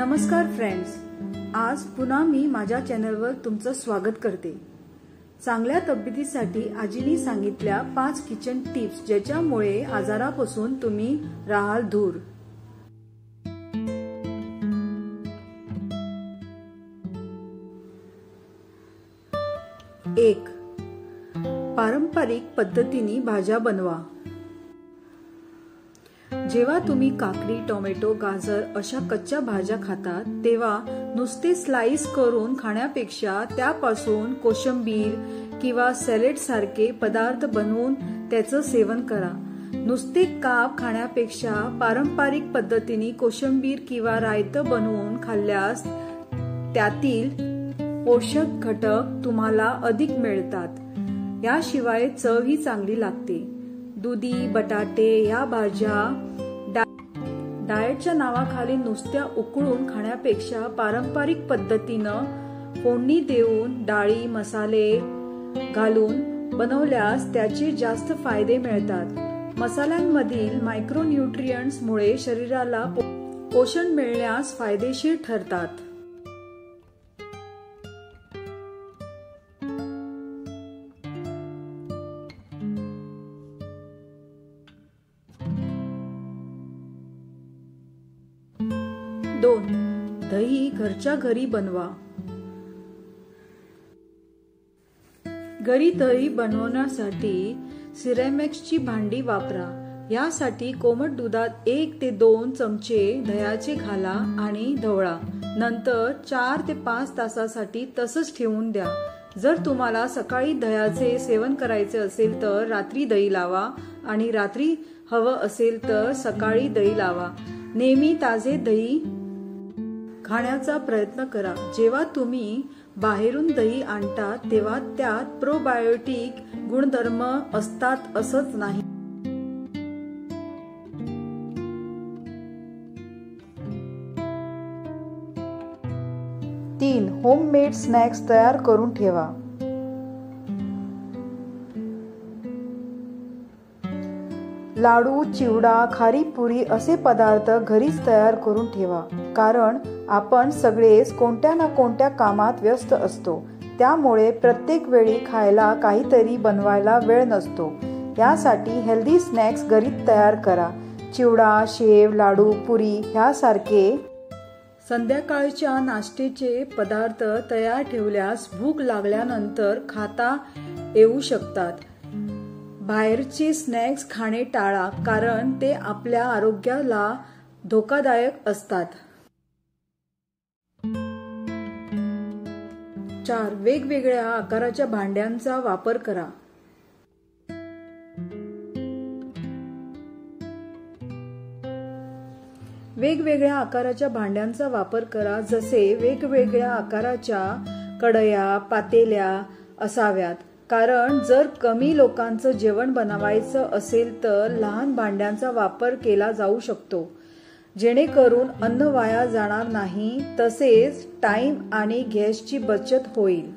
नमस्कार फ्रेंड्स, आज पुन्हा मी माझ्या चॅनलवर तुमचं स्वागत करते। चांगल्या तब्येतीसाठी आजीनी सांगितल्या 5 किचन टिप्स ज्याच्यामुळे आजारापासून तुम्ही राहाल दूर। 1. पारंपरिक पद्धतीने भाज्या बनवा। जेव्हा तुम्ही काकडी, टोमॅटो, गाजर अशा कच्च्या भाज्या खातात तेव्हा नुसते स्लाइस करून खाण्यापेक्षा त्यापासून कोशिंबीर किंवा सॅलड सारखे पदार्थ बनवून त्याचं सेवन करा। नुसते काप खाण्यापेक्षा पारंपरिक पद्धतीने कोशिंबीर किंवा रायतं बनवून खाल्ल्यास त्यातील पोषक घटक तुम्हाला अधिक मिळतात। याशिवाय चवही चांगली लागते। दुधी, बटाटे या भाज्या डाएटच्या नावाखाली नुसत्या उकळून खाण्यापेक्षा पारंपरिक पद्धतीनं फोडणी देऊन डाळी, मसाले घालून बनवल्यास त्याचे जास्त फायदे मिळतात। मसाल्यांमधील मायक्रोन्यूट्रिएंट्स मुळे शरीराला पोषण मिळण्यास फायदेशीर ठरतात। 2. दही घरच्या घरी बनवा। घरी दही बनवण्यासाठी सिरॅमिक्सची भांडी वापरा। यासाठी कोमट दुधात 1 ते 2 चमचे दह्याचे घाला आणि ढवळा। नंतर 4 ते 5 तासासाठी तसंच ठेवून द्या। जर तुम्हाला सकाळी दह्याचे सेवन करायचे असेल तर रात्री दही लावा आणि रात्री हवं असेल तर सकाळी दही लावा। नेहमी ताजे दही खाण्याचा प्रयत्न करा। जेव्हा तुम्ही बाहेरून दही आणता तेव्हा त्यात प्रोबायोटिक गुणधर्म असतात असंच नाही। 3. होममेड स्नॅक्स तयार करून ठेवा। लाडू, चिवडा, खारी पुरी असे पदार्थ घरीच तयार करून ठेवा, कारण आपण सगळेच कोणत्या ना कोणत्या कामात व्यस्त असतो। त्यामुळे प्रत्येक वेळी खायला काहीतरी बनवायला वेळ नसतो। यासाठी हेल्दी स्नॅक्स घरीच तयार करा। चिवडा, शेव, लाडू, पुरी ह्यासारखे संध्याकाळच्या नाश्त्याचे पदार्थ तयार ठेवल्यास भूक लागल्यानंतर खाता येऊ शकतात। बाहेरचे स्नॅक्स खाणे टाळा, कारण ते आपल्या आरोग्याला धोकादायक असतात। 4. वेगवेगळ्या आकाराच्या भांड्यांचा वापर करा। वेगवेगळ्या आकाराच्या भांड्यांचा वापर करा, जसे वेगवेगळ्या आकाराच्या कढया, पातेल्या असाव्यात, कारण जर कमी लोकांचं जेवण बनवायचं असेल तर लहान भांड्यांचा वापर केला जाऊ शकतो, जेणेकरून अन्न वाया जाणार नाही, तसेच टाइम आणि गॅसची बचत होईल।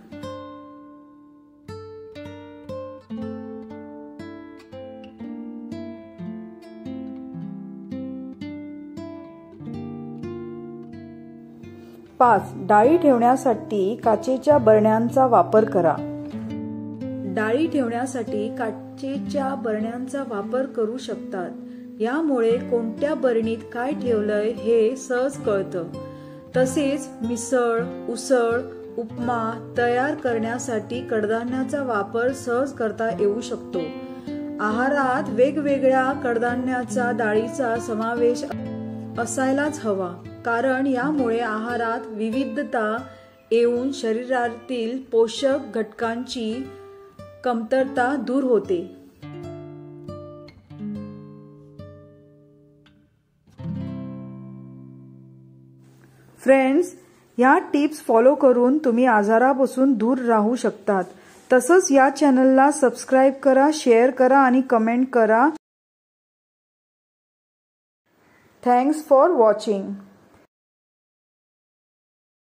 डाळी ठेवण्यासाठी काचेच्या बरण्यांचा वापर करा। डाळी ठेवण्यासाठी काचेच्या बरण्यांचा वापर करू शकतात। यामुळे कोणत्या बरणीत काय ठेवलंय हे सहज कळतं। तसेच मिसळ, उसळ, उपमा तयार करण्यासाठी कडधान्याचा वापर सहज करता येऊ शकतो। आहारात वेगवेगळ्या कडधान्याचा, डाळीचा समावेश असायलाच हवा, कारण यामुळे आहारात विविधता येऊन शरीरातील पोषक घटकांची कमतरता दूर होते। फ्रेंड्स, ह्या टिप्स फॉलो करून तुम्ही आजारापासून दूर राहू शकतात। तसंच या चॅनलला सबस्क्राइब करा, शेअर करा आणि कमेंट करा। Thanks for watching.